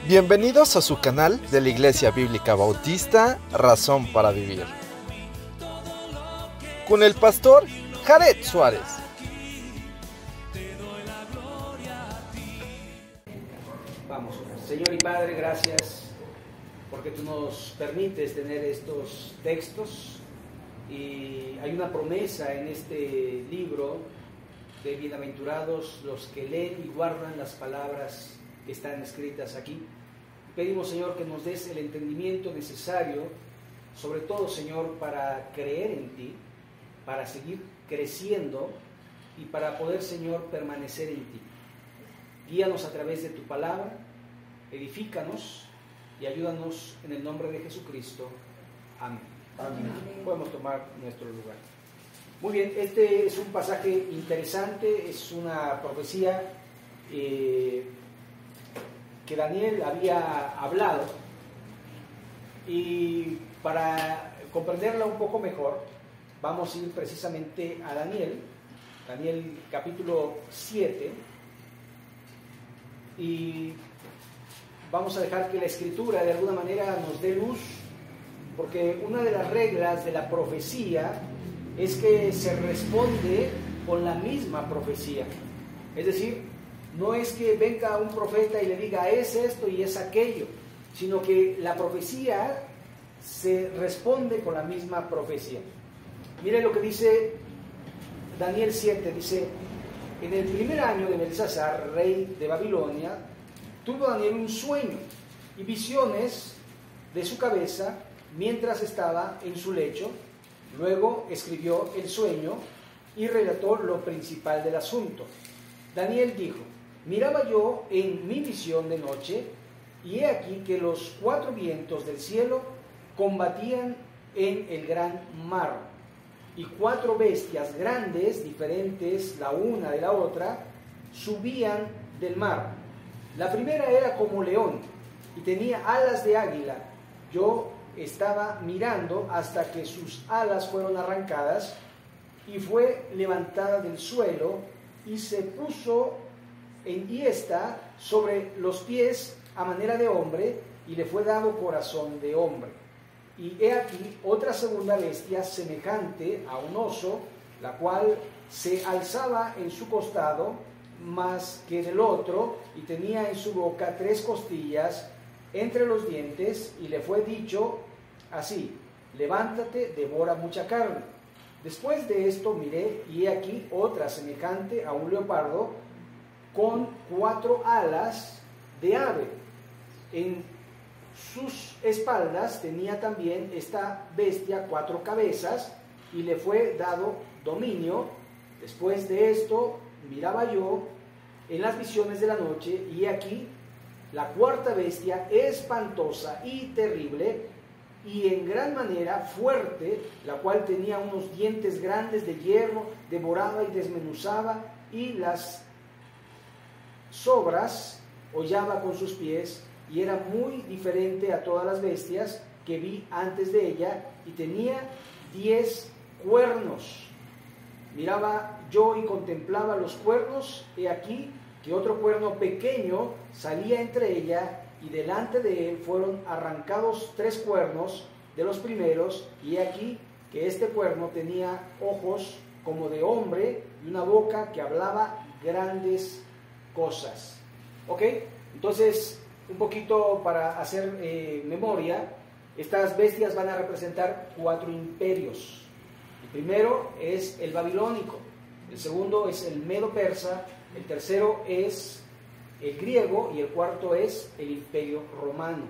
Bienvenidos a su canal de la Iglesia Bíblica Bautista, Razón para Vivir, con el pastor Jared Suárez. Vamos, Señor y Padre, gracias porque tú nos permites tener estos textos y hay una promesa en este libro de bienaventurados los que leen y guardan las palabras que están escritas aquí. Pedimos, Señor, que nos des el entendimiento necesario, sobre todo, Señor, para creer en ti, para seguir creciendo y para poder, Señor, permanecer en ti. Guíanos a través de tu palabra, edifícanos y ayúdanos en el nombre de Jesucristo. Amén. Amén. Podemos tomar nuestro lugar. Muy bien, este es un pasaje interesante, es una profecía que Daniel había hablado, y para comprenderla un poco mejor vamos a ir precisamente a Daniel capítulo 7, y vamos a dejar que la escritura de alguna manera nos dé luz, porque una de las reglas de la profecía es que se responde con la misma profecía. Es decir, no es que venga un profeta y le diga es esto y es aquello, sino que la profecía se responde con la misma profecía. Mire lo que dice Daniel 7, dice: en el primer año de Belsasar, rey de Babilonia, tuvo Daniel un sueño y visiones de su cabeza mientras estaba en su lecho. Luego escribió el sueño y relató lo principal del asunto. Daniel dijo: miraba yo en mi visión de noche, y he aquí que los 4 vientos del cielo combatían en el gran mar, y 4 bestias grandes, diferentes la una de la otra, subían del mar. La primera era como león, y tenía alas de águila. Yo estaba mirando hasta que sus alas fueron arrancadas, y fue levantada del suelo, y se puso en hiesta sobre los pies a manera de hombre, y le fue dado corazón de hombre. Y he aquí otra segunda bestia semejante a un oso, la cual se alzaba en su costado más que del otro, y tenía en su boca 3 costillas entre los dientes, y le fue dicho así: levántate, devora mucha carne. Después de esto miré, y he aquí otra semejante a un leopardo, con 4 alas de ave. En sus espaldas tenía también esta bestia 4 cabezas, y le fue dado dominio. Después de esto miraba yo en las visiones de la noche, y he aquí la 4ª bestia, espantosa y terrible, y en gran manera fuerte, la cual tenía unos dientes grandes de hierro, devoraba y desmenuzaba, y las sobras hollaba con sus pies, y era muy diferente a todas las bestias que vi antes de ella, y tenía 10 cuernos. Miraba yo y contemplaba los cuernos, he aquí que otro cuerno pequeño salía entre ella, y delante de él fueron arrancados 3 cuernos de los primeros, y he aquí que este cuerno tenía ojos como de hombre, y una boca que hablaba grandes cosas. ¿Ok? Entonces, un poquito para hacer memoria, estas bestias van a representar 4 imperios. El primero es el babilónico, el segundo es el medo-persa, el tercero es el griego, y el cuarto es el imperio romano.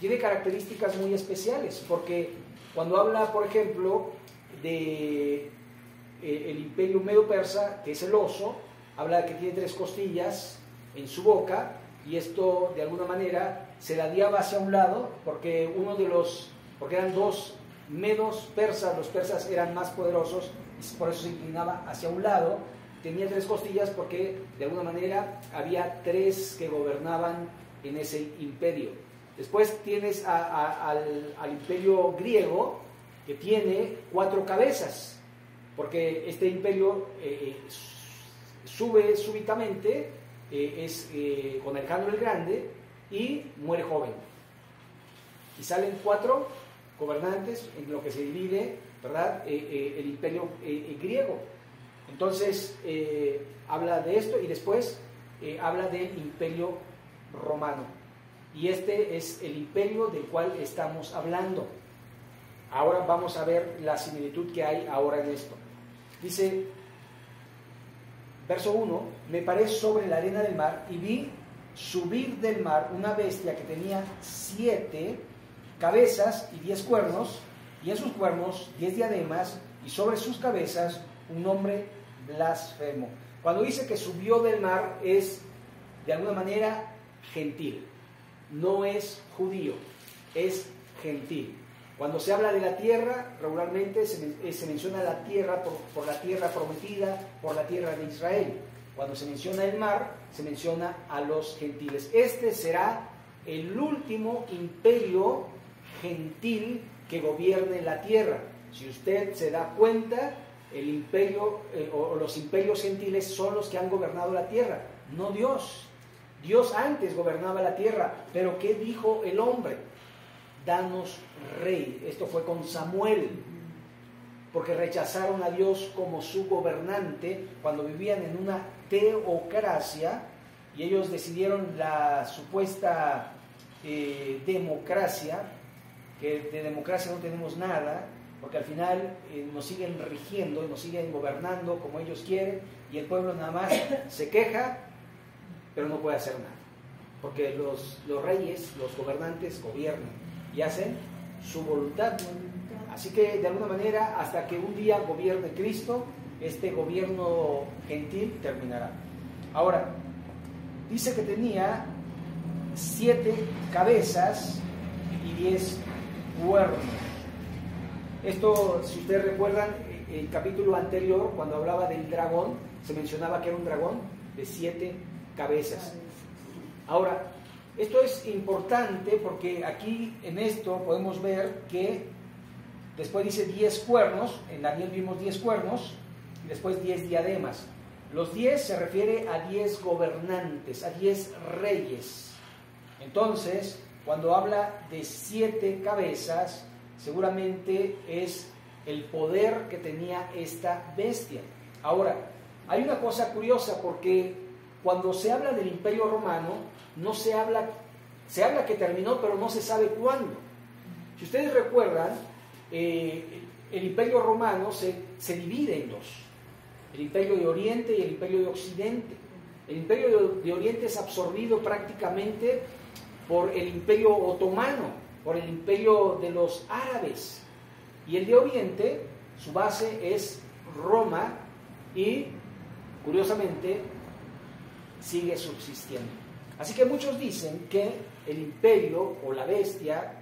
Tiene características muy especiales, porque cuando habla, por ejemplo, de el imperio medo-persa, que es el oso, habla de que tiene 3 costillas en su boca, y esto de alguna manera se ladeaba hacia un lado, porque eran 2 medos persas, los persas eran más poderosos, y por eso se inclinaba hacia un lado. Tenía 3 costillas porque de alguna manera había 3 que gobernaban en ese imperio. Después tienes al imperio griego, que tiene 4 cabezas, porque este imperio sube súbitamente, con Alejandro el Grande, y muere joven. Y salen 4 gobernantes en lo que se divide, ¿verdad? El imperio griego. Entonces, habla de esto y después habla del imperio romano. Y este es el imperio del cual estamos hablando. Ahora vamos a ver la similitud que hay ahora en esto. Dice, verso 1, me paré sobre la arena del mar y vi subir del mar una bestia que tenía 7 cabezas y 10 cuernos, y en sus cuernos 10 diademas, y sobre sus cabezas un nombre blasfemo. Cuando dice que subió del mar es de alguna manera gentil, no es judío, es gentil. Cuando se habla de la tierra, regularmente se menciona la tierra por la tierra prometida, por la tierra de Israel. Cuando se menciona el mar, se menciona a los gentiles. Este será el último imperio gentil que gobierne la tierra. Si usted se da cuenta, el imperio o los imperios gentiles son los que han gobernado la tierra, no Dios. Dios antes gobernaba la tierra, pero ¿qué dijo el hombre? Danos rey. Esto fue con Samuel, porque rechazaron a Dios como su gobernante cuando vivían en una teocracia y ellos decidieron la supuesta democracia, que de democracia no tenemos nada, porque al final nos siguen rigiendo, nos siguen gobernando como ellos quieren, y el pueblo nada más se queja, pero no puede hacer nada, porque los reyes, los gobernantes gobiernan y hacen su voluntad. Así que de alguna manera, hasta que un día gobierne Cristo, este gobierno gentil terminará. Ahora, dice que tenía 7 cabezas y 10 cuernos. Esto, si ustedes recuerdan, el capítulo anterior, cuando hablaba del dragón, se mencionaba que era un dragón de 7 cabezas. Ahora, esto es importante porque aquí en esto podemos ver que después dice 10 cuernos, en Daniel vimos 10 cuernos, y después 10 diademas. Los 10 se refiere a 10 gobernantes, a 10 reyes. Entonces, cuando habla de 7 cabezas, seguramente es el poder que tenía esta bestia. Ahora, hay una cosa curiosa, porque cuando se habla del Imperio Romano, no se habla que terminó, pero no se sabe cuándo. Si ustedes recuerdan, el Imperio Romano se divide en 2. El Imperio de Oriente y el Imperio de Occidente. El Imperio de Oriente es absorbido prácticamente por el Imperio Otomano, por el Imperio de los árabes. Y el de Oriente, su base es Roma y, curiosamente, sigue subsistiendo. Así que muchos dicen que el imperio o la bestia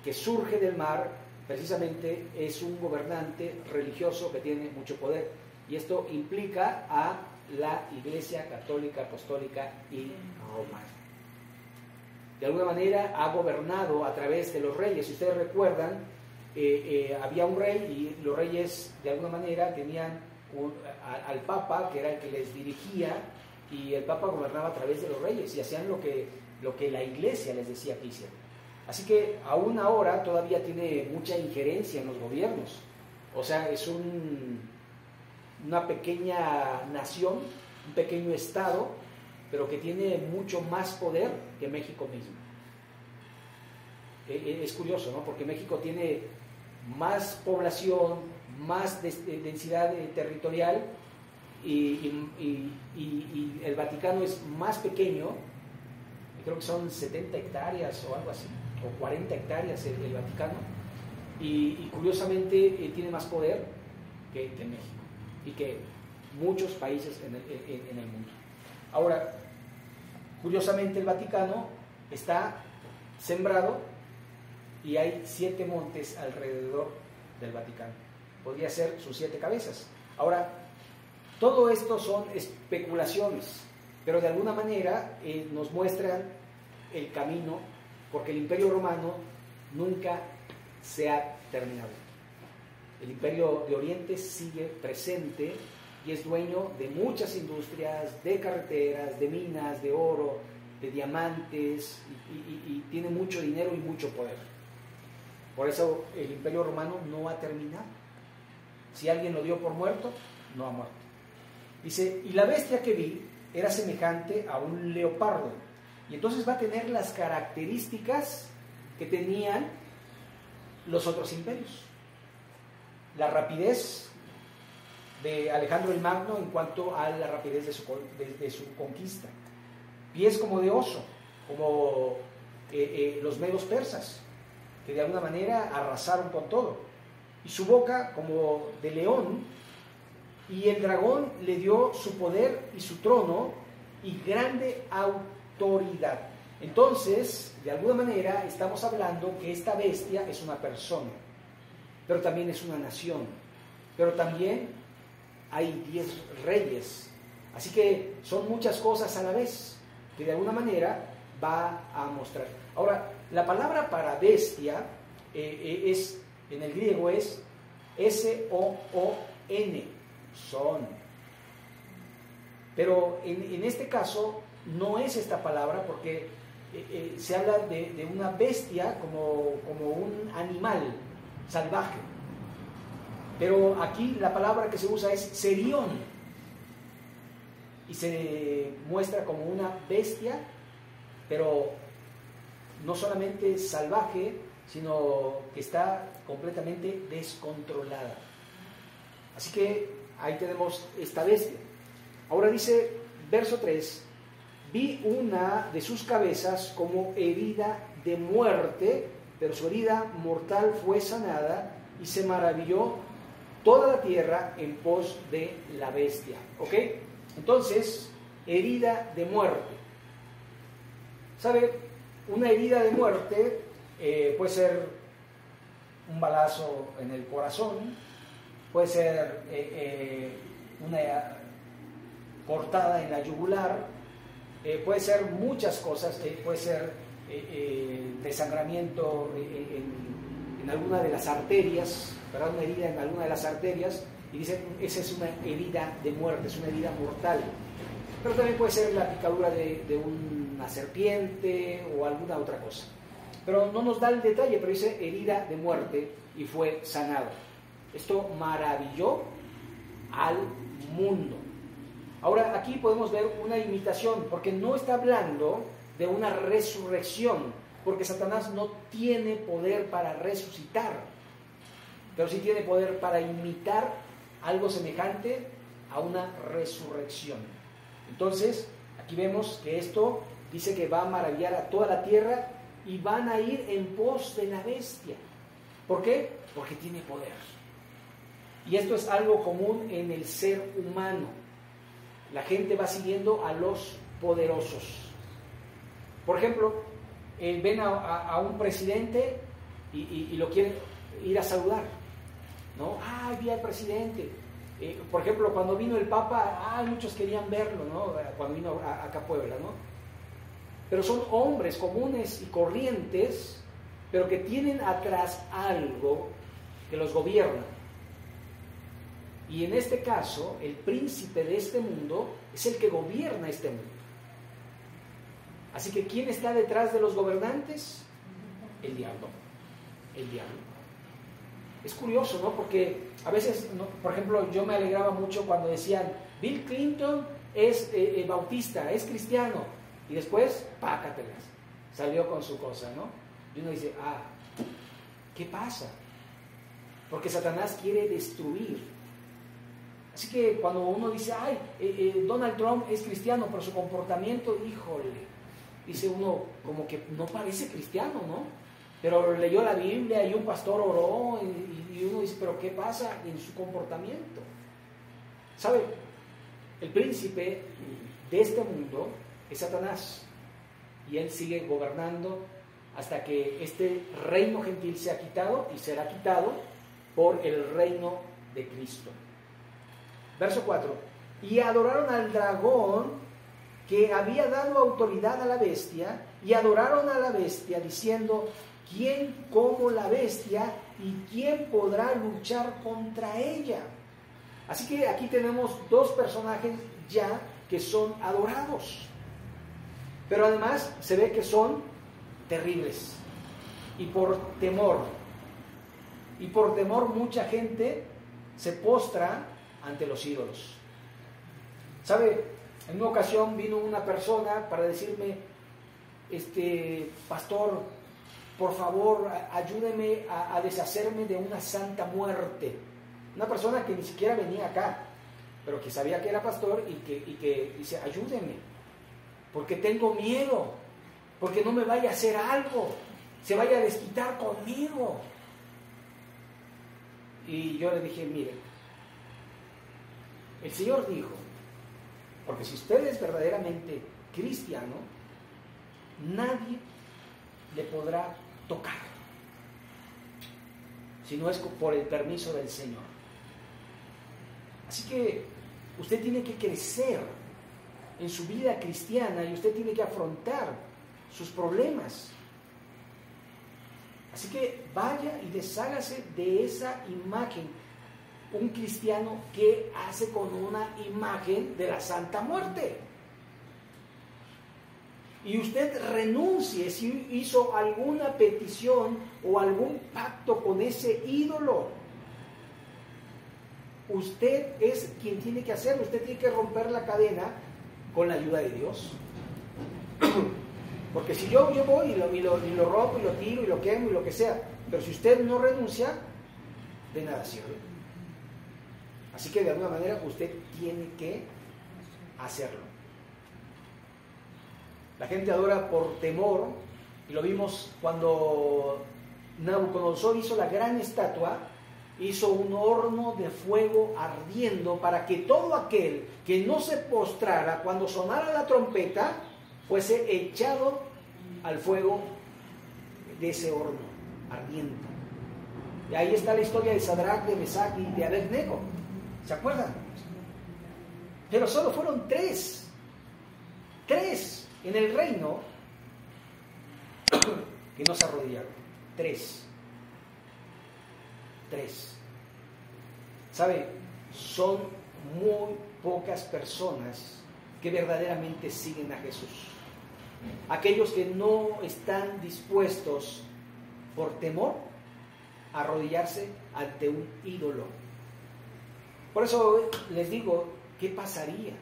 que surge del mar precisamente es un gobernante religioso que tiene mucho poder, y esto implica a la Iglesia Católica, Apostólica y Romana. De alguna manera ha gobernado a través de los reyes. Si ustedes recuerdan, había un rey y los reyes de alguna manera tenían al Papa, que era el que les dirigía, y el Papa gobernaba a través de los reyes y hacían lo que la Iglesia les decía que hicieran. Así que aún ahora todavía tiene mucha injerencia en los gobiernos. O sea, es una pequeña nación, un pequeño estado, pero que tiene mucho más poder que México mismo. Es curioso, ¿no? Porque México tiene más población, más densidad territorial, y el Vaticano es más pequeño, creo que son 70 hectáreas o algo así, o 40 hectáreas el Vaticano, y curiosamente tiene más poder que México y que muchos países en el mundo. Ahora, curiosamente el Vaticano está sembrado y hay 7 montes alrededor del Vaticano. Podría ser sus 7 cabezas. Ahora, todo esto son especulaciones, pero de alguna manera nos muestran el camino, porque el Imperio Romano nunca se ha terminado. El Imperio de Oriente sigue presente y es dueño de muchas industrias, de carreteras, de minas, de oro, de diamantes y tiene mucho dinero y mucho poder. Por eso el Imperio Romano no ha terminado. Si alguien lo dio por muerto, no ha muerto. Dice, y la bestia que vi era semejante a un leopardo. Y entonces va a tener las características que tenían los otros imperios. La rapidez de Alejandro el Magno en cuanto a la rapidez de su conquista. Pies como de oso, como los medos persas, que de alguna manera arrasaron con todo. Y su boca como de león, y el dragón le dio su poder y su trono y grande autoridad. Entonces, de alguna manera, estamos hablando que esta bestia es una persona, pero también es una nación, pero también hay 10 reyes. Así que son muchas cosas a la vez que de alguna manera va a mostrar. Ahora, la palabra para bestia en el griego es S-O-O-N, son. Pero en este caso no es esta palabra porque se habla de una bestia como un animal salvaje. Pero aquí la palabra que se usa es serión y se muestra como una bestia, pero no solamente salvaje, sino que está completamente descontrolada. Así que ahí tenemos esta bestia. Ahora dice, verso 3, vi una de sus cabezas como herida de muerte, pero su herida mortal fue sanada y se maravilló toda la tierra en pos de la bestia. ¿Ok? Entonces, herida de muerte. ¿Sabe? Una herida de muerte puede ser un balazo en el corazón, puede ser una cortada en la yugular, puede ser muchas cosas, puede ser desangramiento en alguna de las arterias, ¿verdad? Una herida en alguna de las arterias, y dicen, esa es una herida de muerte, es una herida mortal. Pero también puede ser la picadura de una serpiente o alguna otra cosa. Pero no nos da el detalle, pero dice herida de muerte y fue sanado. Esto maravilló al mundo. Ahora aquí podemos ver una imitación, porque no está hablando de una resurrección, porque Satanás no tiene poder para resucitar, pero sí tiene poder para imitar algo semejante a una resurrección. Entonces, aquí vemos que esto dice que va a maravillar a toda la tierra y van a ir en pos de la bestia. ¿Por qué? Porque tiene poder. Y esto es algo común en el ser humano. La gente va siguiendo a los poderosos. Por ejemplo, ven a un presidente y lo quieren ir a saludar, ¿no? ¡Ay, vi al presidente! Por ejemplo, cuando vino el Papa, muchos querían verlo, ¿no? Cuando vino acá a Puebla, ¿no? Pero son hombres comunes y corrientes, pero que tienen atrás algo que los gobierna. Y en este caso, el príncipe de este mundo es el que gobierna este mundo. Así que, ¿quién está detrás de los gobernantes? El diablo. El diablo. Es curioso, ¿no? Porque a veces, ¿no? Por ejemplo, yo me alegraba mucho cuando decían, Bill Clinton es bautista, es cristiano. Y después, pácatelas, salió con su cosa, ¿no? Y uno dice, ¿qué pasa? Porque Satanás quiere destruir. Así que cuando uno dice, Donald Trump es cristiano, pero su comportamiento, híjole, dice uno, como que no parece cristiano, ¿no? Pero leyó la Biblia y un pastor oró y uno dice, pero ¿qué pasa en su comportamiento? ¿Sabe? El príncipe de este mundo es Satanás y él sigue gobernando hasta que este reino gentil sea quitado y será quitado por el reino de Cristo. Verso 4. Y adoraron al dragón que había dado autoridad a la bestia, y adoraron a la bestia diciendo, ¿quién como la bestia y quién podrá luchar contra ella? Así que aquí tenemos dos personajes ya que son adorados. Pero además se ve que son terribles. Y por temor mucha gente se postra ante los ídolos. ¿Sabe? En una ocasión vino una persona para decirme, pastor, por favor, ayúdeme a deshacerme de una santa muerte. Una persona que ni siquiera venía acá, pero que sabía que era pastor y que dice, ayúdeme, porque tengo miedo, porque no me vaya a hacer algo, se vaya a desquitar conmigo. Y yo le dije, mire, el Señor dijo, porque si usted es verdaderamente cristiano, nadie le podrá tocar, si no es por el permiso del Señor. Así que usted tiene que crecer en su vida cristiana y usted tiene que afrontar sus problemas. Así que vaya y deshágase de esa imagen. Un cristiano que hace con una imagen de la Santa Muerte. Y usted renuncie si hizo alguna petición o algún pacto con ese ídolo. Usted es quien tiene que hacerlo. Usted tiene que romper la cadena con la ayuda de Dios. Porque si yo voy y lo rompo y lo tiro y lo quemo y lo que sea, pero si usted no renuncia, de nada sirve. Así que de alguna manera usted tiene que hacerlo. La gente adora por temor, y lo vimos cuando Nabucodonosor hizo la gran estatua, hizo un horno de fuego ardiendo para que todo aquel que no se postrara cuando sonara la trompeta fuese echado al fuego de ese horno ardiente. Y ahí está la historia de Sadrach, de Mesach y de Abednego. ¿Se acuerdan? Pero solo fueron tres en el reino que no se arrodillaron. Tres. ¿Sabe? Son muy pocas personas que verdaderamente siguen a Jesús. Aquellos que no están dispuestos por temor a arrodillarse ante un ídolo. Por eso les digo, ¿qué pasaría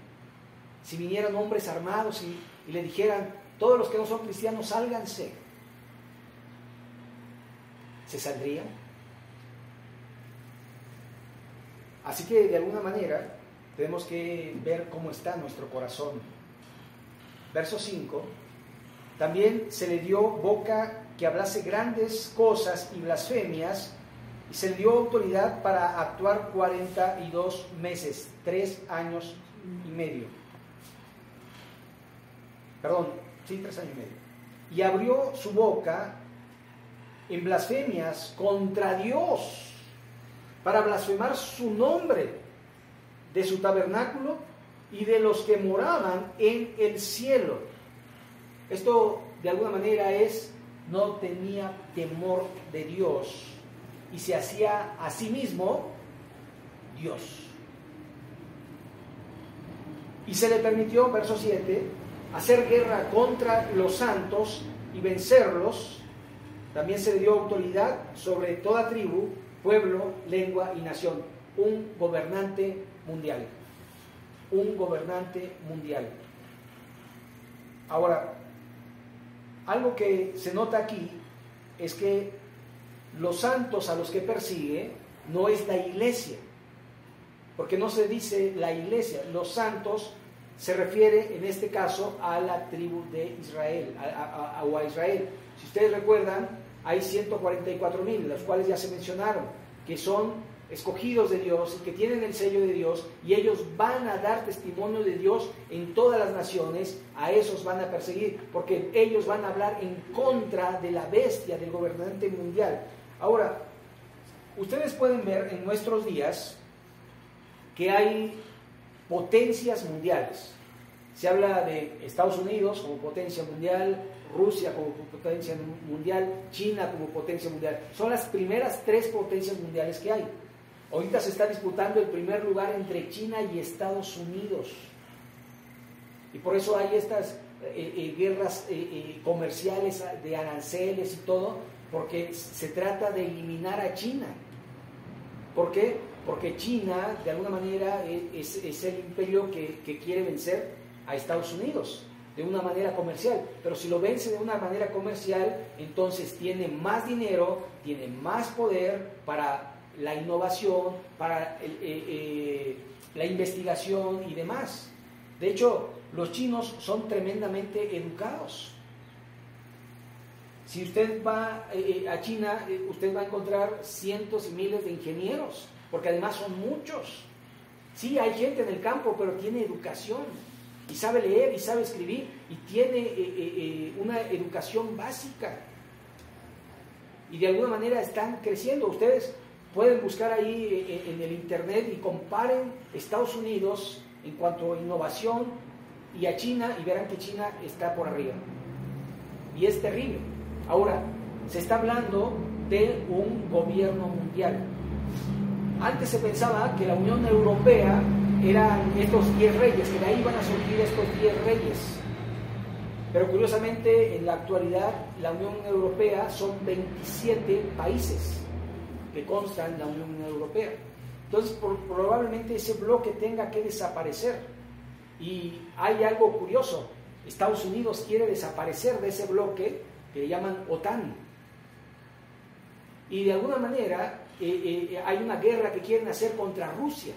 si vinieran hombres armados y le dijeran, todos los que no son cristianos, sálganse? ¿Se saldrían? Así que de alguna manera tenemos que ver cómo está nuestro corazón. Verso 5. También se le dio boca que hablase grandes cosas y blasfemias, y se le dio autoridad para actuar 42 meses, 3 años y medio. 3 años y medio. Y abrió su boca en blasfemias contra Dios, para blasfemar su nombre, de su tabernáculo y de los que moraban en el cielo. Esto de alguna manera no tenía temor de Dios y se hacía a sí mismo Dios. Y se le permitió, verso 7, hacer guerra contra los santos y vencerlos. También se le dio autoridad sobre toda tribu, pueblo, lengua y nación. Un gobernante mundial. Un gobernante mundial. Ahora, algo que se nota aquí es que los santos a los que persigue no es la iglesia, porque no se dice la iglesia. Los santos se refiere en este caso a la tribu de Israel, o a Israel. Si ustedes recuerdan, hay 144,000, los cuales ya se mencionaron, que son escogidos de Dios y que tienen el sello de Dios, y ellos van a dar testimonio de Dios en todas las naciones. A esos van a perseguir, porque ellos van a hablar en contra de la bestia, del gobernante mundial. Ahora, ustedes pueden ver en nuestros días que hay potencias mundiales. Se habla de Estados Unidos como potencia mundial, Rusia como potencia mundial, China como potencia mundial. Son las primeras 3 potencias mundiales que hay. Ahorita se está disputando el primer lugar entre China y Estados Unidos. Y por eso hay estas guerras comerciales de aranceles y todo, porque se trata de eliminar a China. ¿Por qué? Porque China, de alguna manera, es el imperio que quiere vencer a Estados Unidos de una manera comercial. Pero si lo vence de una manera comercial, entonces tiene más dinero, tiene más poder para la innovación, para la investigación y demás. De hecho, los chinos son tremendamente educados. Si usted va a China, usted va a encontrar cientos y miles de ingenieros, porque además son muchos. Sí, hay gente en el campo, pero tiene educación, y sabe leer, y sabe escribir, y tiene una educación básica. Y de alguna manera están creciendo. Ustedes pueden buscar ahí en el internet y comparen Estados Unidos en cuanto a innovación y a China, y verán que China está por arriba. Y es terrible. Ahora, se está hablando de un gobierno mundial. Antes se pensaba que la Unión Europea eran estos 10 reyes, que de ahí iban a surgir estos 10 reyes. Pero curiosamente, en la actualidad, la Unión Europea son 27 países que constan en la Unión Europea. Entonces, probablemente ese bloque tenga que desaparecer. Y hay algo curioso. Estados Unidos quiere desaparecer de ese bloque que le llaman OTAN. Y de alguna manera hay una guerra que quieren hacer contra Rusia,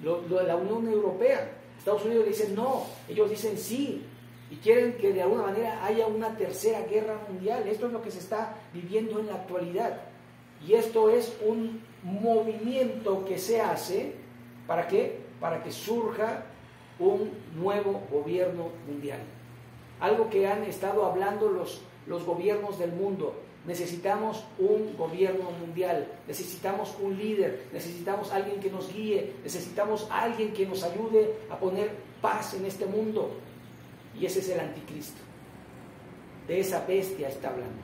la Unión Europea. Estados Unidos le dicen no, ellos dicen sí, y quieren que de alguna manera haya una tercera guerra mundial. Esto es lo que se está viviendo en la actualidad. Y esto es un movimiento que se hace, ¿para qué? Para que surja un nuevo gobierno mundial. Algo que han estado hablando los gobiernos del mundo. Necesitamos un gobierno mundial, necesitamos un líder, necesitamos alguien que nos guíe, necesitamos alguien que nos ayude a poner paz en este mundo. Y ese es el anticristo. De esa bestia está hablando,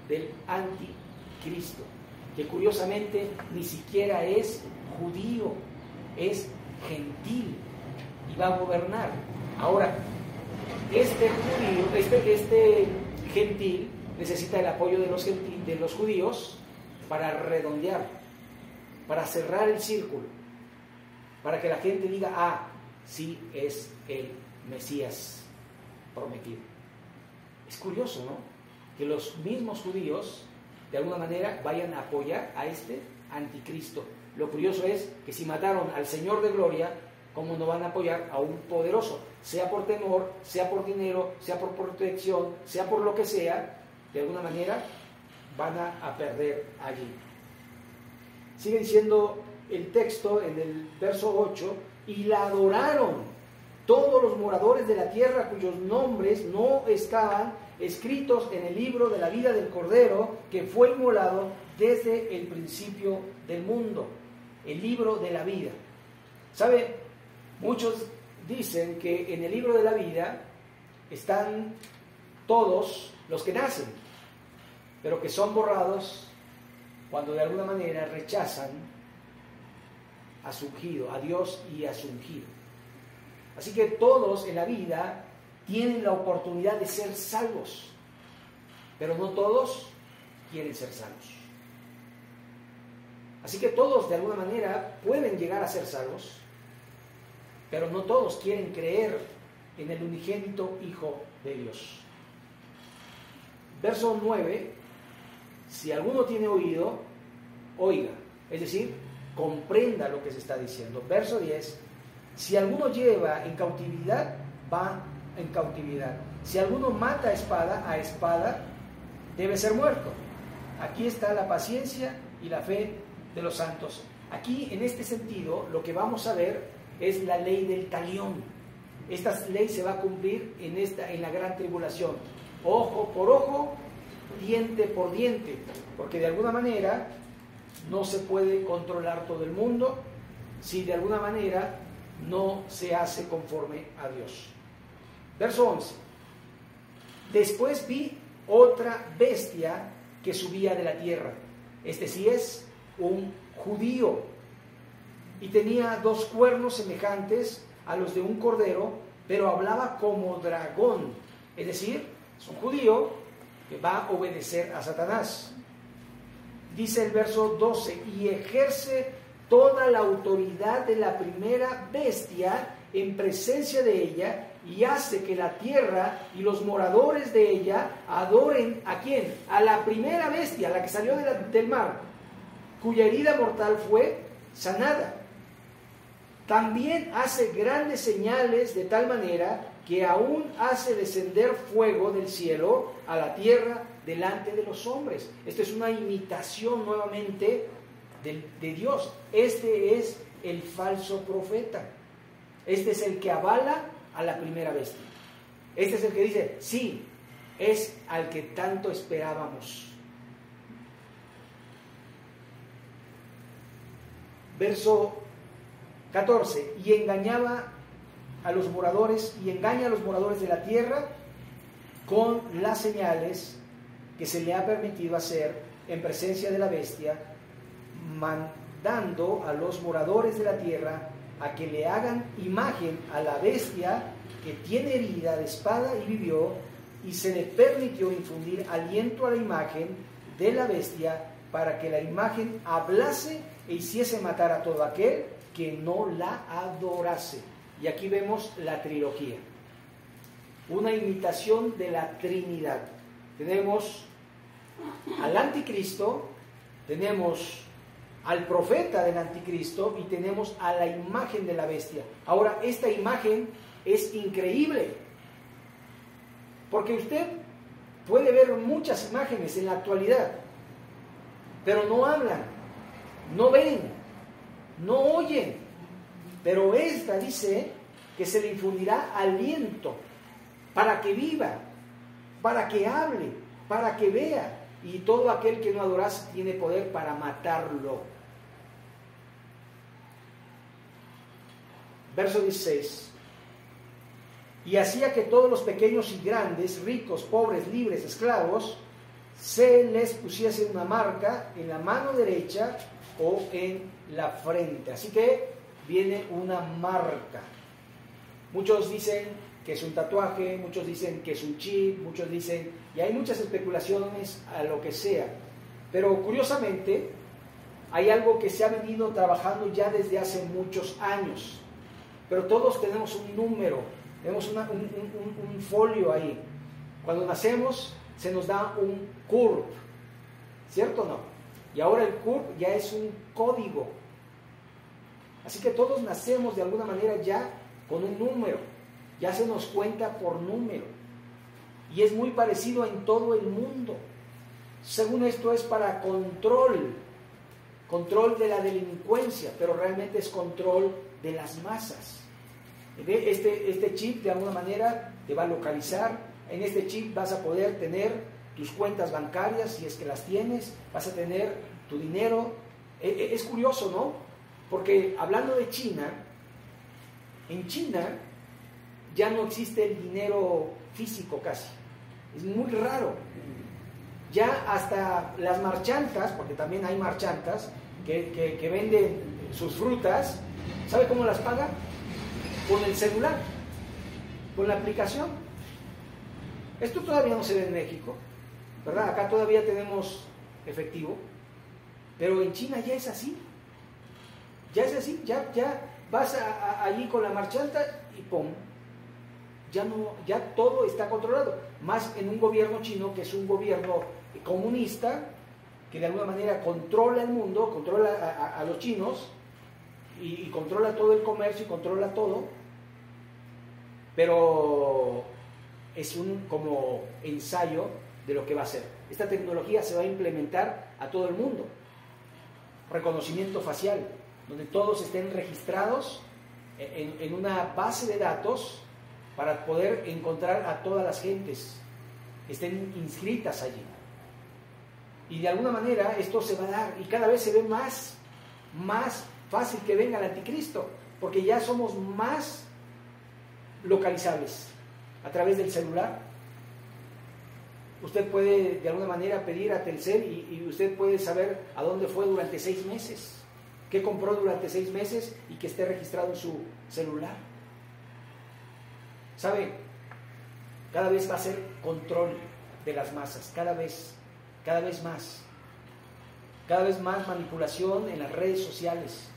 del anticristo, que curiosamente ni siquiera es judío, es gentil y va a gobernar. Ahora, este gentil necesita el apoyo de los judíos para redondear, para cerrar el círculo, para que la gente diga, ah, sí es el Mesías prometido. Es curioso, ¿no? Que los mismos judíos, de alguna manera, vayan a apoyar a este anticristo. Lo curioso es que si mataron al Señor de Gloria, ¿cómo no van a apoyar a un poderoso? Sea por temor, sea por dinero, sea por protección, sea por lo que sea, de alguna manera van a perder allí. Sigue diciendo el texto en el verso 8, y la adoraron todos los moradores de la tierra cuyos nombres no estaban escritos en el libro de la vida del Cordero que fue inmolado desde el principio del mundo. El libro de la vida. ¿Sabe? Muchos dicen que en el libro de la vida están todos los que nacen, pero que son borrados cuando de alguna manera rechazan a su ungido, a Dios y a su ungido. Así que todos en la vida tienen la oportunidad de ser salvos, pero no todos quieren ser salvos. Así que todos de alguna manera pueden llegar a ser salvos, pero no todos quieren creer en el unigénito Hijo de Dios. Verso 9, si alguno tiene oído, oiga, es decir, comprenda lo que se está diciendo. Verso 10, si alguno lleva en cautividad, va en cautividad. Si alguno mata a espada, debe ser muerto. Aquí está la paciencia y la fe de los santos. Aquí, en este sentido, lo que vamos a ver es la ley del talión. Esta ley se va a cumplir en la gran tribulación. Ojo por ojo, diente por diente, porque de alguna manera no se puede controlar todo el mundo si de alguna manera no se hace conforme a Dios. Verso 11. Después vi otra bestia que subía de la tierra. Este sí es un judío, y tenía 2 cuernos semejantes a los de un cordero, pero hablaba como dragón, es decir, es un judío que va a obedecer a Satanás. Dice el verso 12, y ejerce toda la autoridad de la primera bestia en presencia de ella, y hace que la tierra y los moradores de ella adoren ¿a quién? A la primera bestia, la que salió del mar, cuya herida mortal fue sanada. También hace grandes señales de tal manera que aún hace descender fuego del cielo a la tierra delante de los hombres. Esto es una imitación nuevamente de Dios. Este es el falso profeta. Este es el que avala a la primera bestia. Este es el que dice, sí, es al que tanto esperábamos. Verso 14, y engañaba a los moradores, y engaña a los moradores de la tierra con las señales que se le ha permitido hacer en presencia de la bestia, mandando a los moradores de la tierra a que le hagan imagen a la bestia que tiene herida de espada y vivió, y se le permitió infundir aliento a la imagen de la bestia para que la imagen hablase e hiciese matar a todo aquel que no la adorase. Y aquí vemos la trilogía, una imitación de la Trinidad. Tenemos al anticristo, tenemos al profeta del anticristo y tenemos a la imagen de la bestia. Ahora, esta imagen es increíble, porque usted puede ver muchas imágenes en la actualidad, pero no hablan, no ven, no oyen. Pero esta dice que se le infundirá aliento para que viva, para que hable, para que vea, y todo aquel que no adorase tiene poder para matarlo. Verso 16. Y hacía que todos los pequeños y grandes, ricos, pobres, libres, esclavos, se les pusiese una marca en la mano derecha o en la frente. Así que viene una marca. Muchos dicen que es un tatuaje, muchos dicen que es un chip, muchos dicen, y hay muchas especulaciones a lo que sea. Pero curiosamente, hay algo que se ha venido trabajando ya desde hace muchos años. Pero todos tenemos un número, tenemos un folio ahí. Cuando nacemos se nos da un CURP, ¿cierto o no? Y ahora el CURP ya es un código. Así que todos nacemos de alguna manera ya con un número, ya se nos cuenta por número. Y es muy parecido en todo el mundo. Según esto es para control de la delincuencia, pero realmente es control de las masas. Este chip de alguna manera te va a localizar. En este chip vas a poder tener tus cuentas bancarias, si es que las tienes, vas a tener tu dinero. Es curioso, ¿no? Porque hablando de China, en China ya no existe el dinero físico casi. Es muy raro. Ya hasta las marchantas, porque también hay marchantas que venden sus frutas, ¿sabe cómo las pagan? Con el celular, con la aplicación. Esto todavía no se ve en México, ¿verdad? Acá todavía tenemos efectivo, pero en China ya es así. Ya es así, ya vas allí con la marchanta y ¡pum! Ya todo está controlado. Más en un gobierno chino que es un gobierno comunista, que de alguna manera controla el mundo, controla a los chinos y controla todo el comercio y controla todo, pero es un como ensayo de lo que va a ser. Esta tecnología se va a implementar a todo el mundo. Reconocimiento facial, donde todos estén registrados en una base de datos para poder encontrar a todas las gentes que estén inscritas allí. Y de alguna manera esto se va a dar, y cada vez se ve más fácil que venga el anticristo, porque ya somos más localizables a través del celular. Usted puede de alguna manera pedir a Telcel y usted puede saber a dónde fue durante 6 meses, qué compró durante 6 meses y que esté registrado en su celular. ¿Sabe? Cada vez va a ser control de las masas, cada vez más. Cada vez más manipulación en las redes sociales.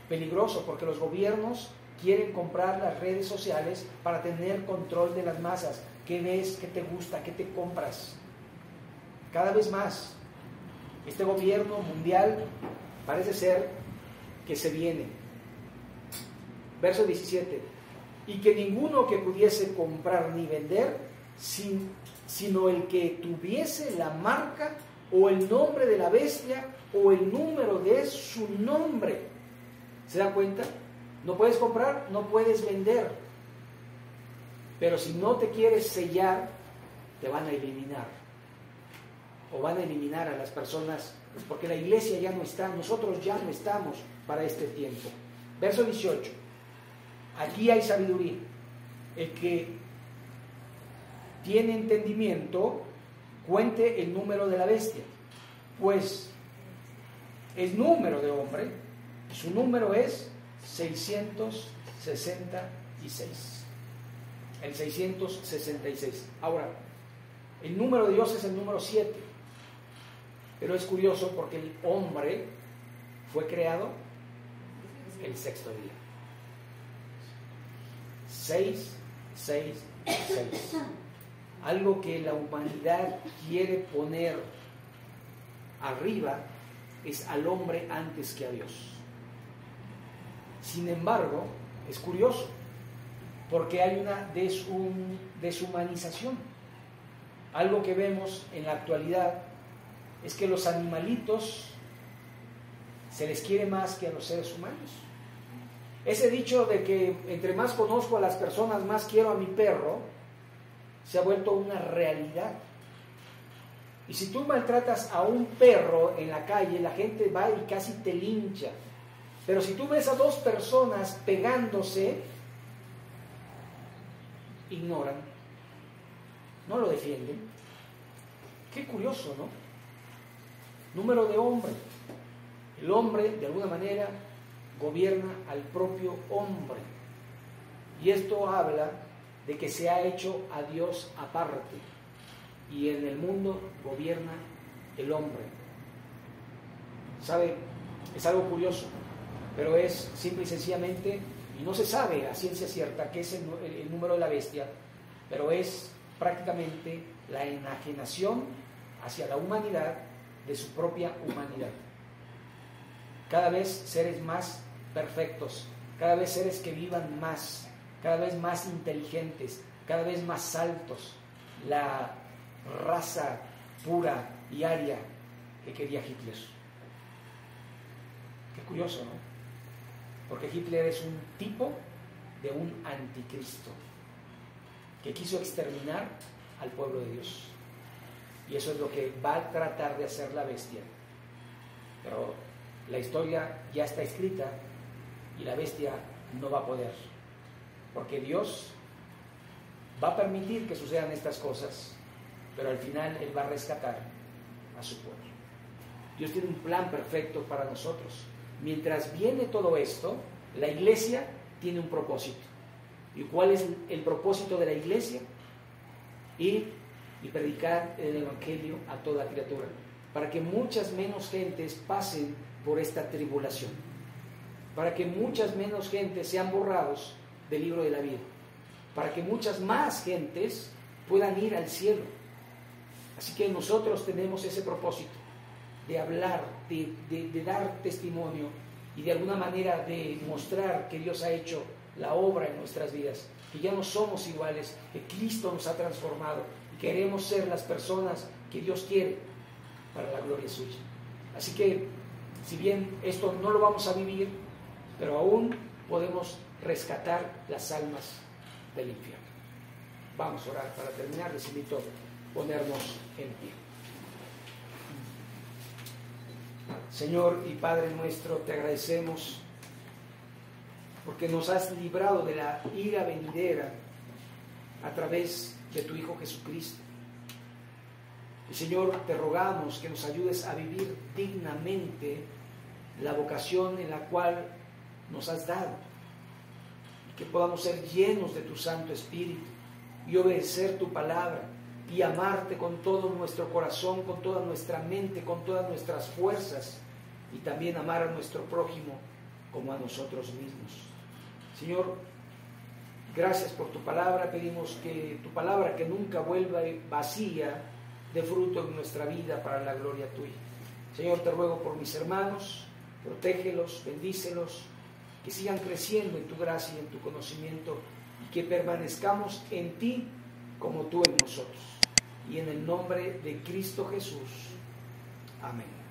Peligroso, porque los gobiernos quieren comprar las redes sociales para tener control de las masas. ¿Qué ves? ¿Qué te gusta? ¿Qué te compras? Cada vez más. Este gobierno mundial parece ser que se viene. Verso 17. Y que ninguno que pudiese comprar ni vender, sino el que tuviese la marca o el nombre de la bestia o el número de su nombre. ¿Se da cuenta? No puedes comprar, no puedes vender. Pero si no te quieres sellar, te van a eliminar. O van a eliminar a las personas, porque la iglesia ya no está, nosotros ya no estamos para este tiempo. Verso 18. Aquí hay sabiduría. El que tiene entendimiento, cuente el número de la bestia, pues el número de hombre, su número es 666. El 666. Ahora, el número de Dios es el número 7. Pero es curioso porque el hombre fue creado el sexto día. 666. Algo que la humanidad quiere poner arriba es al hombre antes que a Dios. Sin embargo, es curioso, porque hay una deshumanización. Algo que vemos en la actualidad es que los animalitos se les quiere más que a los seres humanos. Ese dicho de que entre más conozco a las personas, más quiero a mi perro, se ha vuelto una realidad. Y si tú maltratas a un perro en la calle, la gente va y casi te lincha. Pero si tú ves a dos personas pegándose, ignoran, no lo defienden. Qué curioso, ¿no? Número de hombre. El hombre, de alguna manera, gobierna al propio hombre. Y esto habla de que se ha hecho a Dios aparte. Y en el mundo gobierna el hombre. ¿Sabe? Es algo curioso, pero es simple y sencillamente, y no se sabe a ciencia cierta qué es el número de la bestia, pero es prácticamente la enajenación hacia la humanidad de su propia humanidad. Cada vez seres más perfectos, cada vez seres que vivan más, cada vez más inteligentes, cada vez más altos, la raza pura y aria que quería Hitler. Qué curioso, ¿no? Porque Hitler es un tipo de un anticristo que quiso exterminar al pueblo de Dios. Y eso es lo que va a tratar de hacer la bestia. Pero la historia ya está escrita y la bestia no va a poder. Porque Dios va a permitir que sucedan estas cosas, pero al final Él va a rescatar a su pueblo. Dios tiene un plan perfecto para nosotros. Mientras viene todo esto, la iglesia tiene un propósito. ¿Y cuál es el propósito de la iglesia? Ir y predicar el evangelio a toda criatura, para que muchas menos gentes pasen por esta tribulación, para que muchas menos gentes sean borrados del libro de la vida, para que muchas más gentes puedan ir al cielo. Así que nosotros tenemos ese propósito de hablar, de dar testimonio y de alguna manera de mostrar que Dios ha hecho la obra en nuestras vidas, que ya no somos iguales, que Cristo nos ha transformado y queremos ser las personas que Dios quiere para la gloria suya. Así que, si bien esto no lo vamos a vivir, pero aún podemos rescatar las almas del infierno. Vamos a orar para terminar. Les invito a ponernos en pie. Señor y Padre nuestro, te agradecemos porque nos has librado de la ira venidera a través de tu Hijo Jesucristo. Y Señor, te rogamos que nos ayudes a vivir dignamente la vocación en la cual nos has dado. Y que podamos ser llenos de tu Santo Espíritu y obedecer tu palabra y amarte con todo nuestro corazón, con toda nuestra mente, con todas nuestras fuerzas, y también amar a nuestro prójimo como a nosotros mismos. Señor, gracias por tu palabra. Pedimos que tu palabra, que nunca vuelva vacía, dé fruto en nuestra vida para la gloria tuya. Señor, te ruego por mis hermanos, protégelos, bendícelos, que sigan creciendo en tu gracia y en tu conocimiento, y que permanezcamos en ti como tú en nosotros. Y en el nombre de Cristo Jesús. Amén.